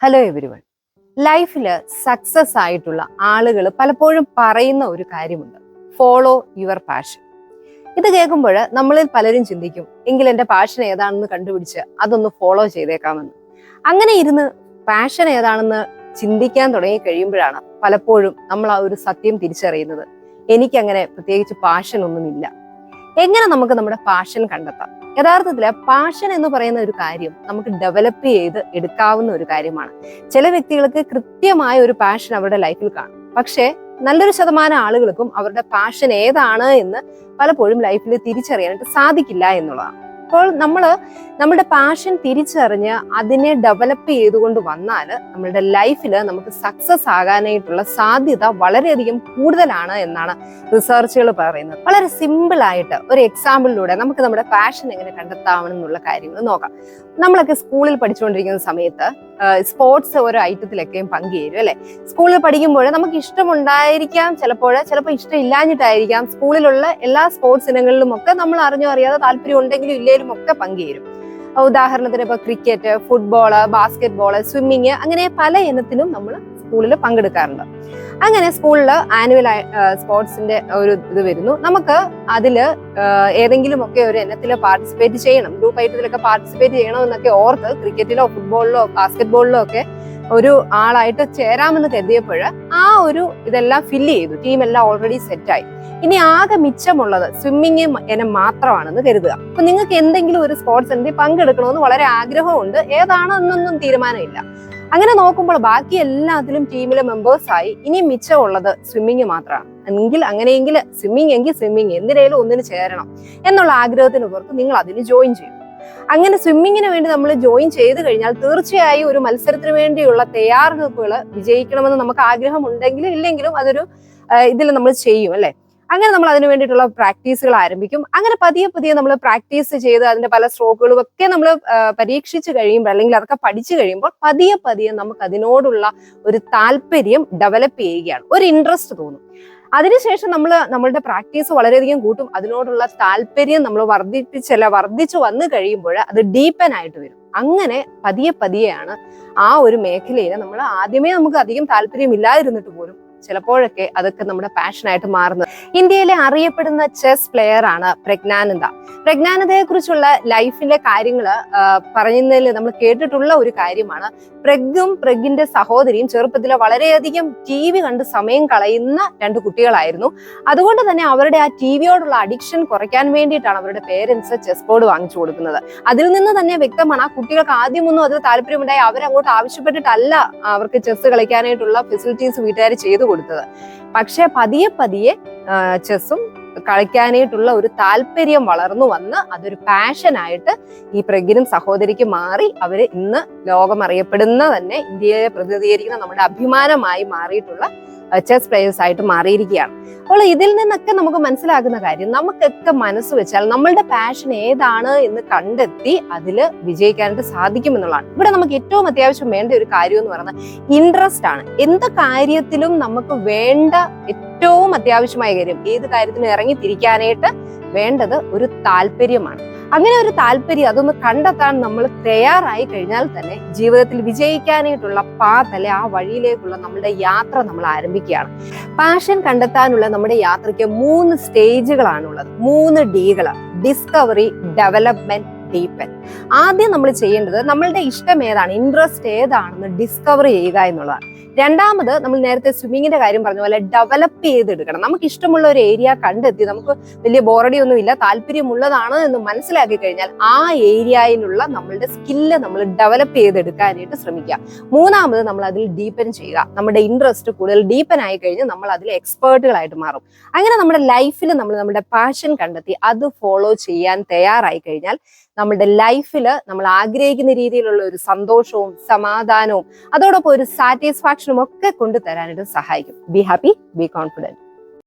Hello everyone. ലൈഫിൽ success ആയിട്ടുള്ള ആളുകൾ പലപ്പോഴും പറയുന്ന ഒരു കാര്യമുണ്ട്, ഫോളോ യുവർ പാഷൻ. ഇത് കേൾക്കുമ്പോൾ നമ്മളിൽ പലരും ചിന്തിക്കും, എങ്കിൽ എൻ്റെ പാഷൻ ഏതാണെന്ന് കണ്ടുപിടിച്ച് അതൊന്ന് ഫോളോ ചെയ്തേക്കാമെന്ന്. അങ്ങനെ ഇരുന്ന് പാഷൻ ഏതാണെന്ന് ചിന്തിക്കാൻ തുടങ്ങി കഴിയുമ്പോഴാണ് പലപ്പോഴും നമ്മൾ ആ ഒരു സത്യം തിരിച്ചറിയുന്നത്, എനിക്കങ്ങനെ പ്രത്യേകിച്ച് പാഷൻ ഒന്നുമില്ല. എങ്ങനെ നമുക്ക് നമ്മുടെ പാഷൻ കണ്ടെത്താം? യഥാർത്ഥത്തില് പാഷൻ എന്ന് പറയുന്ന ഒരു കാര്യം നമുക്ക് ഡെവലപ്പ് ചെയ്ത് എടുക്കാവുന്ന ഒരു കാര്യമാണ്. ചില വ്യക്തികൾക്ക് കൃത്യമായ ഒരു പാഷൻ അവരുടെ ലൈഫിൽ കാണും, പക്ഷേ നല്ലൊരു ശതമാനം ആളുകൾക്കും അവരുടെ പാഷൻ ഏതാണ് എന്ന് പലപ്പോഴും ലൈഫിൽ തിരിച്ചറിയാനായിട്ട് സാധിക്കില്ല എന്നുള്ളതാണ്. അപ്പോൾ നമ്മുടെ പാഷൻ തിരിച്ചറിഞ്ഞ് അതിനെ ഡെവലപ്പ് ചെയ്തുകൊണ്ട് വന്നാൽ നമ്മളുടെ ലൈഫിൽ നമുക്ക് സക്സസ് ആകാനായിട്ടുള്ള സാധ്യത വളരെയധികം കൂടുതലാണ് എന്നാണ് റിസർച്ചുകൾ പറയുന്നത്. വളരെ സിമ്പിൾ ആയിട്ട് ഒരു എക്സാമ്പിളിലൂടെ നമുക്ക് നമ്മുടെ പാഷൻ എങ്ങനെ കണ്ടെത്താമെന്നുള്ള കാര്യങ്ങൾ നോക്കാം. നമ്മളൊക്കെ സ്കൂളിൽ പഠിച്ചുകൊണ്ടിരിക്കുന്ന സമയത്ത് സ്പോർട്സ് ഓരോ ഐറ്റത്തിലൊക്കെയും പങ്കുചേരും അല്ലെ. സ്കൂളിൽ പഠിക്കുമ്പോൾ നമുക്ക് ഇഷ്ടമുണ്ടായിരിക്കാം, ചിലപ്പോൾ ഇഷ്ടം ഇല്ലാഞ്ഞിട്ടായിരിക്കാം. സ്കൂളിലുള്ള എല്ലാ സ്പോർട്സ് ഇനങ്ങളിലും ഒക്കെ നമ്മൾ അറിഞ്ഞോ അറിയാതെ താല്പര്യം ഉണ്ടെങ്കിലും ഇല്ലേലും ഒക്കെ പങ്കുചേരും. ഉദാഹരണത്തിന് ഇപ്പൊ cricket, football, basket ball, swimming, അങ്ങനെ പല ഇനത്തിലും നമ്മൾ സ്കൂളിൽ പങ്കെടുക്കാറുണ്ട്. അങ്ങനെ സ്കൂളിൽ ആനുവൽ സ്പോർട്സിന്റെ ഒരു ഇത് വരുന്നു. നമുക്ക് അതില് ഏതെങ്കിലും ഒക്കെ ഒരു ഇനത്തിൽ പാർട്ടിസിപ്പേറ്റ് ചെയ്യണം, ഗ്രൂപ്പ് ഐറ്റത്തിലൊക്കെ പാർട്ടിസിപ്പേറ്റ് ചെയ്യണം എന്നൊക്കെ ഓർത്ത് ക്രിക്കറ്റിലോ ഫുട്ബോളിലോ ബാസ്കറ്റ് ബോളിലോ ഒക്കെ ഒരു ആളായിട്ട് ചേരാമെന്ന് കരുതിയപ്പോൾ ആ ഒരു ഇതെല്ലാം ഫില്ല് ചെയ്തു, ടീമെല്ലാം ഓൾറെഡി സെറ്റായി. ഇനി ആകെ മിച്ചമുള്ളത് സ്വിമ്മിങ് ഇനം മാത്രമാണെന്ന് കരുതുക. അപ്പൊ നിങ്ങൾക്ക് എന്തെങ്കിലും ഒരു സ്പോർട്സ് ഇനത്തിൽ പങ്കെടുക്കണമെന്ന് വളരെ ആഗ്രഹമുണ്ട്, ഏതാണെന്നൊന്നും തീരുമാനമില്ല. അങ്ങനെ നോക്കുമ്പോൾ ബാക്കി എല്ലാത്തിലും ടീമിലെ മെമ്പേഴ്സായി, ഇനി മിച്ചമുള്ളത് സ്വിമ്മിങ് മാത്രമാണ്. അങ്ങനെയെങ്കിൽ സ്വിമ്മിങ് എന്തിനേലും ഒന്നിന് ചേരണം എന്നുള്ള ആഗ്രഹത്തിന് പുറത്ത് നിങ്ങൾ അതിന് ജോയിൻ ചെയ്യും. അങ്ങനെ സ്വിമ്മിങ്ങിന് വേണ്ടി നമ്മൾ ജോയിൻ ചെയ്ത് കഴിഞ്ഞാൽ തീർച്ചയായും ഒരു മത്സരത്തിന് വേണ്ടിയുള്ള തയ്യാറെടുപ്പുകൾ വിജയിക്കണമെന്ന് നമുക്ക് ആഗ്രഹം ഉണ്ടെങ്കിലും ഇല്ലെങ്കിലും അതൊരു ഇതിൽ നമ്മൾ ചെയ്യും അല്ലെ. അങ്ങനെ നമ്മൾ അതിന് വേണ്ടിയിട്ടുള്ള പ്രാക്ടീസുകൾ ആരംഭിക്കും. അങ്ങനെ പതിയെ നമ്മൾ പ്രാക്ടീസ് ചെയ്ത് അതിന്റെ പല സ്ട്രോക്കുകളും ഒക്കെ നമ്മൾ പരീക്ഷിച്ച് കഴിയുമ്പോൾ അല്ലെങ്കിൽ അതൊക്കെ പഠിച്ചു കഴിയുമ്പോൾ പതിയെ നമുക്ക് അതിനോടുള്ള ഒരു താല്പര്യം ഡെവലപ്പ് ചെയ്യുകയാണ്, ഒരു ഇൻട്രസ്റ്റ് തോന്നും. അതിനുശേഷം നമ്മളുടെ പ്രാക്ടീസ് വളരെയധികം കൂട്ടും, അതിനോടുള്ള താല്പര്യം നമ്മൾ വർദ്ധിച്ചു വന്നു കഴിയുമ്പോൾ അത് ഡീപ്പൻ ആയിട്ട് വരും. അങ്ങനെ പതിയെയാണ് ആ ഒരു മേഖലയിൽ നമ്മൾ ആദ്യമേ നമുക്ക് അധികം താല്പര്യം ഇല്ലാതിരുന്നിട്ട് പോലും ചിലപ്പോഴൊക്കെ അതൊക്കെ നമ്മുടെ പാഷനായിട്ട് മാറുന്നത്. ഇന്ത്യയിലെ അറിയപ്പെടുന്ന ചെസ് പ്ലെയർ ആണ് പ്രജ്ഞാനന്ദയെ കുറിച്ചുള്ള ലൈഫിലെ കാര്യങ്ങൾ പറയുന്നതിൽ നമ്മൾ കേട്ടിട്ടുള്ള ഒരു കാര്യമാണ്. പ്രഗിന്റെ സഹോദരിയും ചെറുപ്പത്തിലെ വളരെയധികം TV കണ്ട് സമയം കളയുന്ന രണ്ട് കുട്ടികളായിരുന്നു. അതുകൊണ്ട് തന്നെ അവരുടെ ആ TVയോടുള്ള അഡിക്ഷൻ കുറയ്ക്കാൻ വേണ്ടിയിട്ടാണ് അവരുടെ പേരൻസ് ചെസ് ബോർഡ് വാങ്ങിച്ചു കൊടുക്കുന്നത്. അതിൽ നിന്ന് തന്നെ വ്യക്തമാണ് ആ കുട്ടികൾക്ക് ആദ്യമൊന്നും അതിൽ താല്പര്യമുണ്ടായി അവരങ്ങോട്ട് ആവശ്യപ്പെട്ടിട്ടല്ല അവർക്ക് ചെസ് കളിക്കാനായിട്ടുള്ള ഫെസിലിറ്റീസ് വീട്ടുകാർ ചെയ്തു കൊടുത്തത്. പക്ഷെ പതിയെ ചെസ്സും കളിക്കാനായിട്ടുള്ള ഒരു താല്പര്യം വളർന്നു വന്ന് അതൊരു പാഷനായിട്ട് ഈ പ്രഗ്നും സഹോദരിക്ക് മാറി. അവര് ഇന്ന് ലോകം അറിയപ്പെടുന്ന തന്നെ ഇന്ത്യയെ പ്രതിനിധീകരിക്കുന്ന നമ്മുടെ അഭിമാനമായി മാറിയിട്ടുള്ള ചെസ് പ്ലേയേഴ്സ് ആയിട്ട് മാറിയിരിക്കുകയാണ്. അപ്പോൾ ഇതിൽ നിന്നൊക്കെ നമുക്ക് മനസ്സിലാക്കുന്ന കാര്യം, നമുക്കൊക്കെ മനസ്സ് വെച്ചാൽ നമ്മളുടെ പാഷൻ ഏതാണ് എന്ന് കണ്ടെത്തി അതിൽ വിജയിക്കാനായിട്ട് സാധിക്കുമെന്നുള്ളതാണ്. ഇവിടെ നമുക്ക് ഏറ്റവും അത്യാവശ്യം വേണ്ട ഒരു കാര്യം എന്ന് പറയുന്നത് ഇൻട്രസ്റ്റ് ആണ്. എന്ത് കാര്യത്തിലും നമുക്ക് വേണ്ട ഏറ്റവും അത്യാവശ്യമായ കാര്യം, ഏത് കാര്യത്തിനും ഇറങ്ങി തിരിക്കാനായിട്ട് വേണ്ടത് ഒരു താല്പര്യമാണ്. അങ്ങനെ ഒരു താല്പര്യം അതൊന്ന് കണ്ടെത്താൻ നമ്മൾ തയ്യാറായി കഴിഞ്ഞാൽ തന്നെ ജീവിതത്തിൽ വിജയിക്കാനായിട്ടുള്ള പാതല്ലെ ആ വഴിയിലേക്കുള്ള നമ്മുടെ യാത്ര നമ്മൾ ആരംഭിക്കുകയാണ്. പാഷൻ കണ്ടെത്താനുള്ള നമ്മുടെ യാത്രയ്ക്ക് 3 സ്റ്റേജുകളാണുള്ളത്, 3 Dകൾ: ഡിസ്കവറി, ഡെവലപ്മെന്റ്, ഡീപ്പൻ. ആദ്യം നമ്മൾ ചെയ്യേണ്ടത് നമ്മളുടെ ഇഷ്ടം ഏതാണ്, ഇൻട്രസ്റ്റ് ഏതാണെന്ന് ഡിസ്കവർ ചെയ്യുക എന്നുള്ളതാണ്. രണ്ടാമത്, നമ്മൾ നേരത്തെ സ്വിമ്മിങ്ങിന്റെ കാര്യം പറഞ്ഞ പോലെ ഡെവലപ്പ് ചെയ്തെടുക്കണം. നമുക്ക് ഇഷ്ടമുള്ള ഒരു ഏരിയ കണ്ടെത്തി, നമുക്ക് വലിയ ബോറടി ഒന്നുമില്ല, താല്പര്യമുള്ളതാണ് എന്ന് മനസ്സിലാക്കി കഴിഞ്ഞാൽ ആ ഏരിയയിലുള്ള നമ്മളുടെ സ്കില്ല് നമ്മൾ ഡെവലപ്പ് ചെയ്തെടുക്കാനായിട്ട് ശ്രമിക്കുക. മൂന്നാമത്, നമ്മൾ അതിൽ ഡീപ്പൻ ചെയ്യുക. നമ്മുടെ ഇൻട്രസ്റ്റ് കൂടുതൽ ഡീപ്പൻ ആയി കഴിഞ്ഞാൽ നമ്മൾ അതിൽ എക്സ്പേർട്ടുകളായിട്ട് മാറും. അങ്ങനെ നമ്മുടെ ലൈഫിൽ നമ്മുടെ പാഷൻ കണ്ടെത്തി അത് ഫോളോ ചെയ്യാൻ തയ്യാറായി കഴിഞ്ഞാൽ നമ്മുടെ ലൈഫിൽ നമ്മൾ ആഗ്രഹിക്കുന്ന രീതിയിലുള്ള ഒരു സന്തോഷവും സമാധാനവും അതോടൊപ്പം ഒരു സാറ്റിസ്ഫാക്ഷനും ഒക്കെ കൊണ്ടുതരാനായിട്ട് സഹായിക്കും. Be happy, B confident.